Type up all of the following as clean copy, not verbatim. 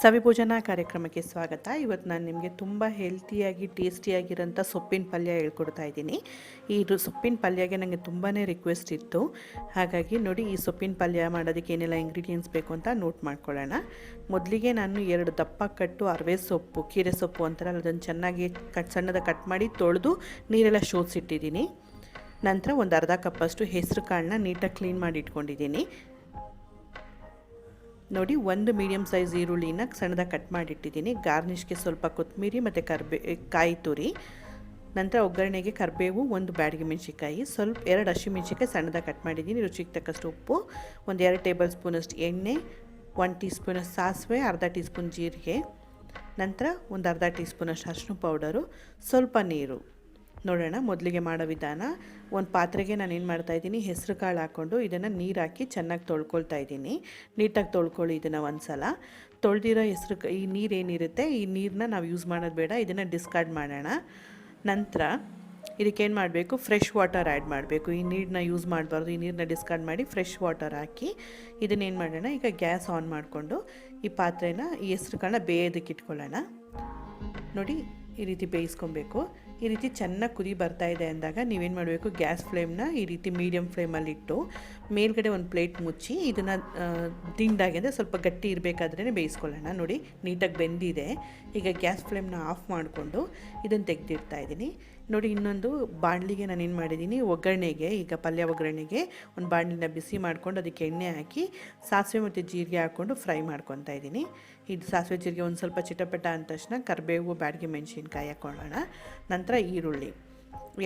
ಸವಿಭೋಜನ ಕಾರ್ಯಕ್ರಮಕ್ಕೆ ಸ್ವಾಗತ. ಇವತ್ತು ನಾನು ನಿಮಗೆ ತುಂಬ ಹೆಲ್ತಿಯಾಗಿ ಟೇಸ್ಟಿಯಾಗಿರೋಂಥ ಸೊಪ್ಪಿನ ಪಲ್ಯ ಹೇಳ್ಕೊಡ್ತಾ ಇದ್ದೀನಿ. ಈ ಸೊಪ್ಪಿನ ಪಲ್ಯಗೆ ನನಗೆ ತುಂಬಾ ರಿಕ್ವೆಸ್ಟ್ ಇತ್ತು. ಹಾಗಾಗಿ ನೋಡಿ, ಈ ಸೊಪ್ಪಿನ ಪಲ್ಯ ಮಾಡೋದಕ್ಕೆ ಏನೆಲ್ಲ ಇಂಗ್ರೀಡಿಯೆಂಟ್ಸ್ ಬೇಕು ಅಂತ ನೋಟ್ ಮಾಡ್ಕೊಳ್ಳೋಣ. ಮೊದಲಿಗೆ ನಾನು 2 ದಪ್ಪ ಕಟ್ಟು ಅರವೆ ಸೊಪ್ಪು, ಕೀರೆ ಸೊಪ್ಪು ಅಂತಾರಲ್ಲ, ಅದನ್ನು ಚೆನ್ನಾಗಿ ಸಣ್ಣದ ಕಟ್ ಮಾಡಿ ತೊಳೆದು ನೀರೆಲ್ಲ ಶೋಧಿಸಿಟ್ಟಿದ್ದೀನಿ. ನಂತರ ಒಂದು ಅರ್ಧ ಕಪ್ಪಷ್ಟು ಹೆಸರು ಕಾಳನ್ನ ನೀಟಾಗಿ ಕ್ಲೀನ್ ಮಾಡಿ ಇಟ್ಕೊಂಡಿದ್ದೀನಿ. ನೋಡಿ, ಒಂದು ಮೀಡಿಯಮ್ ಸೈಜ್ ಈರುಳ್ಳಿನ ಸಣ್ಣದಾಗಿ ಕಟ್ ಮಾಡಿಟ್ಟಿದ್ದೀನಿ. ಗಾರ್ನಿಷ್ಗೆ ಸ್ವಲ್ಪ ಕೊತ್ತಂಬರಿ ಮತ್ತು ಕಾಯಿ ತುರಿ. ನಂತರ ಒಗ್ಗರಣೆಗೆ ಕರಿಬೇವು, ಒಂದು ಬ್ಯಾಡಗಿ ಮೆಣಸಿನ್ಕಾಯಿ, ಸ್ವಲ್ಪ 2 ಹಸಿಮೆಣಸಿನ್ಕಾಯಿ ಸಣ್ಣದಾಗಿ ಕಟ್ ಮಾಡಿದ್ದೀನಿ. ರುಚಿಗೆ ತಕ್ಕಷ್ಟು ಉಪ್ಪು, ಒಂದು 2 ಟೇಬಲ್ ಸ್ಪೂನಷ್ಟು ಎಣ್ಣೆ, 1 ಟೀ ಸ್ಪೂನಷ್ಟು ಸಾಸಿವೆ, ಅರ್ಧ ಟೀ ಸ್ಪೂನ್ ಜೀರಿಗೆ, ನಂತರ ಒಂದು ಅರ್ಧ ಟೀ ಸ್ಪೂನಷ್ಟು ಅರಿಶಿನ ಪೌಡರು, ಸ್ವಲ್ಪ ನೀರು. ನೋಡೋಣ ಮೊದಲಿಗೆ ಮಾಡೋ ವಿಧಾನ. ಒಂದು ಪಾತ್ರೆಗೆ ನಾನು ಏನು ಮಾಡ್ತಾಯಿದ್ದೀನಿ, ಹೆಸರು ಕಾಳು ಹಾಕ್ಕೊಂಡು ಇದನ್ನು ನೀರು ಹಾಕಿ ಚೆನ್ನಾಗಿ ತೊಳ್ಕೊಳ್ತಾ ಇದ್ದೀನಿ. ನೀಟಾಗಿ ತೊಳ್ಕೊಳ್ಳಿ ಇದನ್ನು ಒಂದು ಸಲ. ತೊಳೆದಿರೋ ಈ ನೀರೇನಿರುತ್ತೆ, ಈ ನೀರನ್ನ ನಾವು ಯೂಸ್ ಮಾಡೋದು ಬೇಡ, ಇದನ್ನು ಡಿಸ್ಕಾರ್ಡ್ ಮಾಡೋಣ. ನಂತರ ಇದಕ್ಕೇನು ಮಾಡಬೇಕು, ಫ್ರೆಶ್ ವಾಟರ್ ಆ್ಯಡ್ ಮಾಡಬೇಕು. ಈ ನೀರನ್ನ ಯೂಸ್ ಮಾಡಬಾರ್ದು, ಈ ನೀರನ್ನ ಡಿಸ್ಕಾರ್ಡ್ ಮಾಡಿ ಫ್ರೆಶ್ ವಾಟರ್ ಹಾಕಿ ಇದನ್ನೇನು ಮಾಡೋಣ, ಈಗ ಗ್ಯಾಸ್ ಆನ್ ಮಾಡಿಕೊಂಡು ಈ ಪಾತ್ರೆನ, ಈ ಹೆಸರು ಕಾಳನ್ನ ಬೇಯೋದಕ್ಕೆ ಇಟ್ಕೊಳ್ಳೋಣ. ನೋಡಿ, ಈ ರೀತಿ ಬೇಯಿಸ್ಕೊಬೇಕು. ಈ ರೀತಿ ಚೆನ್ನಾಗಿ ಕುದಿ ಬರ್ತಾ ಇದೆ ಅಂದಾಗ ನೀವೇನು ಮಾಡಬೇಕು, ಗ್ಯಾಸ್ ಫ್ಲೇಮ್ನ ಈ ರೀತಿ ಮೀಡಿಯಮ್ ಫ್ಲೇಮಲ್ಲಿಟ್ಟು ಮೇಲ್ಗಡೆ ಒಂದು ಪ್ಲೇಟ್ ಮುಚ್ಚಿ ಇದನ್ನು ದಿಂಡಾಗಿ, ಅಂದರೆ ಸ್ವಲ್ಪ ಗಟ್ಟಿ ಇರಬೇಕಾದ್ರೇ ಬೇಯಿಸ್ಕೊಳ್ಳೋಣ. ನೋಡಿ, ನೀಟಾಗಿ ಬೆಂದಿದೆ. ಈಗ ಗ್ಯಾಸ್ ಫ್ಲೇಮ್ನ ಆಫ್ ಮಾಡಿಕೊಂಡು ಇದನ್ನು ತೆಗೆದಿಡ್ತಾ ಇದ್ದೀನಿ. ನೋಡಿ, ಇನ್ನೊಂದು ಬಾಣಲಿಗೆ ನಾನು ಏನು ಮಾಡಿದ್ದೀನಿ, ಒಗ್ಗರಣೆಗೆ, ಈಗ ಪಲ್ಯ ಒಗ್ಗರಣೆಗೆ ಒಂದು ಬಾಣಲಿನ ಬಿಸಿ ಮಾಡ್ಕೊಂಡು ಅದಕ್ಕೆ ಎಣ್ಣೆ ಹಾಕಿ ಸಾಸಿವೆ ಮತ್ತು ಜೀರಿಗೆ ಹಾಕ್ಕೊಂಡು ಫ್ರೈ ಮಾಡ್ಕೊತಾ ಇದ್ದೀನಿ. ಇದು ಸಾಸಿವೆ ಜೀರಿಗೆ ಒಂದು ಸ್ವಲ್ಪ ಚಿಟಪಟ ಅಂದ ತಕ್ಷಣ ಕರಿಬೇವು, ಬ್ಯಾಡಗಿ ಮೆಣಸಿನ್ಕಾಯಿ ಹಾಕ್ಕೊಳ್ಳೋಣ. ನಂತರ ಈರುಳ್ಳಿ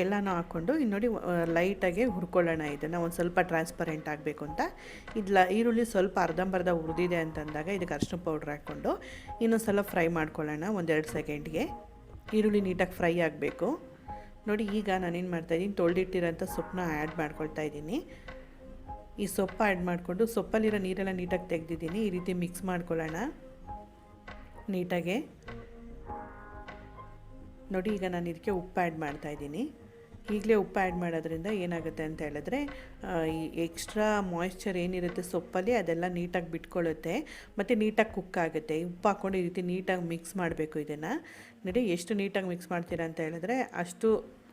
ಎಲ್ಲನೂ ಹಾಕ್ಕೊಂಡು ನೋಡಿ ಲೈಟಾಗೆ ಹುರ್ಕೊಳ್ಳೋಣ. ಇದನ್ನು ಒಂದು ಸ್ವಲ್ಪ ಟ್ರಾನ್ಸ್ಪರೆಂಟ್ ಆಗಬೇಕು ಅಂತ. ಈರುಳ್ಳಿ ಸ್ವಲ್ಪ ಅರ್ಧಂಬರ್ಧ ಹುರಿದಿದೆ ಅಂತಂದಾಗ ಇದಕ್ಕೆ ಅರಿಶಿನ ಪೌಡ್ರ್ ಹಾಕ್ಕೊಂಡು ಇನ್ನೊಂದು ಸಲ ಫ್ರೈ ಮಾಡ್ಕೊಳ್ಳೋಣ. 1-2 ಸೆಕೆಂಡ್ಗೆ ಈರುಳ್ಳಿ ನೀಟಾಗಿ ಫ್ರೈ ಆಗಬೇಕು. ನೋಡಿ, ಈಗ ನಾನೇನು ಮಾಡ್ತಾಯಿದ್ದೀನಿ, ತೊಳೆದಿಟ್ಟಿರೋಂಥ ಸೊಪ್ಪನ್ನ ಆ್ಯಡ್ ಮಾಡ್ಕೊಳ್ತಾ ಇದ್ದೀನಿ. ಈ ಸೊಪ್ಪು ಆ್ಯಡ್ ಮಾಡಿಕೊಂಡು ಸೊಪ್ಪಲ್ಲಿರೋ ನೀರೆಲ್ಲ ನೀಟಾಗಿ ತೆಗೆದಿದ್ದೀನಿ. ಈ ರೀತಿ ಮಿಕ್ಸ್ ಮಾಡ್ಕೊಳ್ಳೋಣ ನೀಟಾಗೆ. ನೋಡಿ, ಈಗ ನಾನು ಇದಕ್ಕೆ ಉಪ್ಪು ಆ್ಯಡ್ ಮಾಡ್ತಾಯಿದ್ದೀನಿ. ಈಗಲೇ ಉಪ್ಪು ಆ್ಯಡ್ ಮಾಡೋದ್ರಿಂದ ಏನಾಗುತ್ತೆ ಅಂತ ಹೇಳಿದ್ರೆ, ಈ ಎಕ್ಸ್ಟ್ರಾ ಮಾಯ್ಶ್ಚರ್ ಏನಿರುತ್ತೆ ಸೊಪ್ಪಲ್ಲಿ ಅದೆಲ್ಲ ನೀಟಾಗಿ ಬಿಟ್ಕೊಳ್ಳುತ್ತೆ ಮತ್ತು ನೀಟಾಗಿ ಕುಕ್ ಆಗುತ್ತೆ. ಉಪ್ಪು ಹಾಕ್ಕೊಂಡು ಈ ರೀತಿ ನೀಟಾಗಿ ಮಿಕ್ಸ್ ಮಾಡಬೇಕು. ಇದನ್ನು ನೋಡಿ, ಎಷ್ಟು ನೀಟಾಗಿ ಮಿಕ್ಸ್ ಮಾಡ್ತೀರಾ ಅಂತ ಹೇಳಿದ್ರೆ ಅಷ್ಟು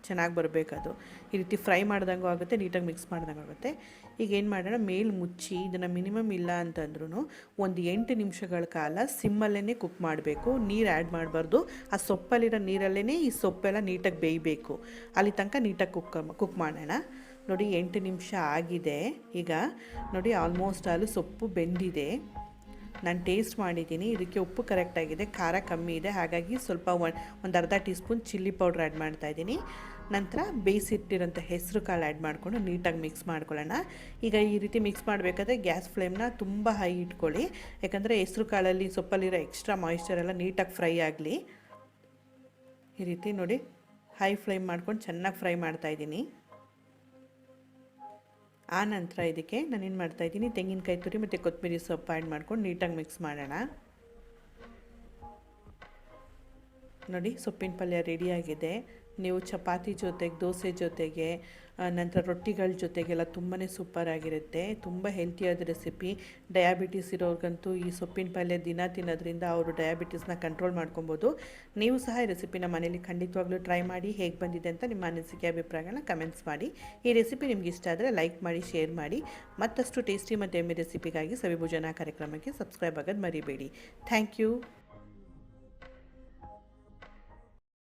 ಚೆನ್ನಾಗಿ ಬರಬೇಕದು. ಈ ರೀತಿ ಫ್ರೈ ಮಾಡ್ದಂಗೂ ಆಗುತ್ತೆ, ನೀಟಾಗಿ ಮಿಕ್ಸ್ ಮಾಡ್ದಂಗೆ ಆಗುತ್ತೆ. ಈಗ ಏನು ಮಾಡೋಣ, ಮೇಲೆ ಮುಚ್ಚಿ ಇದನ್ನು ಮಿನಿಮಮ್ ಇಲ್ಲ ಅಂತಂದ್ರೂ ಒಂದು 8 ನಿಮಿಷಗಳ ಕಾಲ ಸಿಮ್ಮಲ್ಲೇ ಕುಕ್ ಮಾಡಬೇಕು. ನೀರು ಆ್ಯಡ್ ಮಾಡಬಾರ್ದು. ಆ ಸೊಪ್ಪಲ್ಲಿರೋ ನೀರಲ್ಲೇ ಈ ಸೊಪ್ಪೆಲ್ಲ ನೀಟಾಗಿ ಬೇಯಬೇಕು. ಅಲ್ಲಿ ತನಕ ನೀಟಾಗಿ ಕುಕ್ ಮಾಡೋಣ. ನೋಡಿ, 8 ನಿಮಿಷ ಆಗಿದೆ. ಈಗ ನೋಡಿ, ಆಲ್ಮೋಸ್ಟ್ ಅಲ್ಲಿ ಸೊಪ್ಪು ಬೆಂದಿದೆ. ನಾನು ಟೇಸ್ಟ್ ಮಾಡಿದ್ದೀನಿ, ಇದಕ್ಕೆ ಉಪ್ಪು ಕರೆಕ್ಟಾಗಿದೆ, ಖಾರ ಕಮ್ಮಿ ಇದೆ. ಹಾಗಾಗಿ ಸ್ವಲ್ಪ ಒಂದು ಅರ್ಧ tea spoon chilli powder add ಮಾಡ್ತಾಯಿದ್ದೀನಿ. ನಂತರ ಬೇಯಿಸಿಟ್ಟಿರೋಂಥ ಹೆಸರು ಕಾಳು ಆ್ಯಡ್ ಮಾಡಿಕೊಂಡು ನೀಟಾಗಿ ಮಿಕ್ಸ್ ಮಾಡ್ಕೊಳ್ಳೋಣ. ಈಗ ಈ ರೀತಿ ಮಿಕ್ಸ್ ಮಾಡಬೇಕಾದ್ರೆ ಗ್ಯಾಸ್ ಫ್ಲೇಮ್ನ ತುಂಬ ಹೈ ಇಟ್ಕೊಳ್ಳಿ, ಯಾಕಂದರೆ ಹೆಸರು ಕಾಳಲ್ಲಿ ಸೊಪ್ಪಲ್ಲಿರೋ ಎಕ್ಸ್ಟ್ರಾ ಮಾಯಿಶ್ಚರ್ ಎಲ್ಲ ನೀಟಾಗಿ ಫ್ರೈ ಆಗಲಿ. ಈ ರೀತಿ ನೋಡಿ, ಹೈ ಫ್ಲೇಮ್ ಮಾಡ್ಕೊಂಡು ಚೆನ್ನಾಗಿ ಫ್ರೈ ಮಾಡ್ತಾಯಿದ್ದೀನಿ. ಆ ನಂತರ ಇದಕ್ಕೆ ನಾನೇನು ಮಾಡ್ತಾಯಿದ್ದೀನಿ, ತೆಂಗಿನಕಾಯಿ ತುರಿ ಮತ್ತು ಕೊತ್ತಂಬರಿ ಸೊಪ್ಪು ಆ್ಯಡ್ ಮಾಡ್ಕೊಂಡು ನೀಟಾಗಿ ಮಿಕ್ಸ್ ಮಾಡೋಣ. ನೋಡಿ, ಸೊಪ್ಪಿನ ಪಲ್ಯ ರೆಡಿಯಾಗಿದೆ. ನೀವು ಚಪಾತಿ ಜೊತೆಗೆ, ದೋಸೆ ಜೊತೆಗೆ, ನಂತರ ರೊಟ್ಟಿಗಳ ಜೊತೆಗೆಲ್ಲ ತುಂಬಾ ಸೂಪರಾಗಿರುತ್ತೆ. ತುಂಬ ಹೆಲ್ತಿಯಾದ ರೆಸಿಪಿ. ಡಯಾಬಿಟಿಸ್ ಇರೋರ್ಗಂತೂ ಈ ಸೊಪ್ಪಿನ ಪಲ್ಯ ದಿನ ತಿನ್ನೋದ್ರಿಂದ ಅವರು ಡಯಾಬಿಟಿಸ್ನ ಕಂಟ್ರೋಲ್ ಮಾಡ್ಕೊಬೋದು. ನೀವು ಸಹ ಈ ರೆಸಿಪಿನ ಮನೇಲಿ ಖಂಡಿತವಾಗ್ಲೂ ಟ್ರೈ ಮಾಡಿ. ಹೇಗೆ ಬಂದಿದೆ ಅಂತ ನಿಮ್ಮ ಅನಿಸಿಕೆ ಅಭಿಪ್ರಾಯಗಳನ್ನ ಕಮೆಂಟ್ಸ್ ಮಾಡಿ. ಈ ರೆಸಿಪಿ ನಿಮ್ಗೆ ಇಷ್ಟ ಆದರೆ ಲೈಕ್ ಮಾಡಿ, ಶೇರ್ ಮಾಡಿ. ಮತ್ತಷ್ಟು ಟೇಸ್ಟಿ ಮತ್ತು ಎಮ್ಮೆ ರೆಸಿಪಿಗಾಗಿ ಸವಿಭೋಜನ ಕಾರ್ಯಕ್ರಮಕ್ಕೆ ಸಬ್ಸ್ಕ್ರೈಬ್ ಆಗೋದು ಮರಿಬೇಡಿ. Thank you.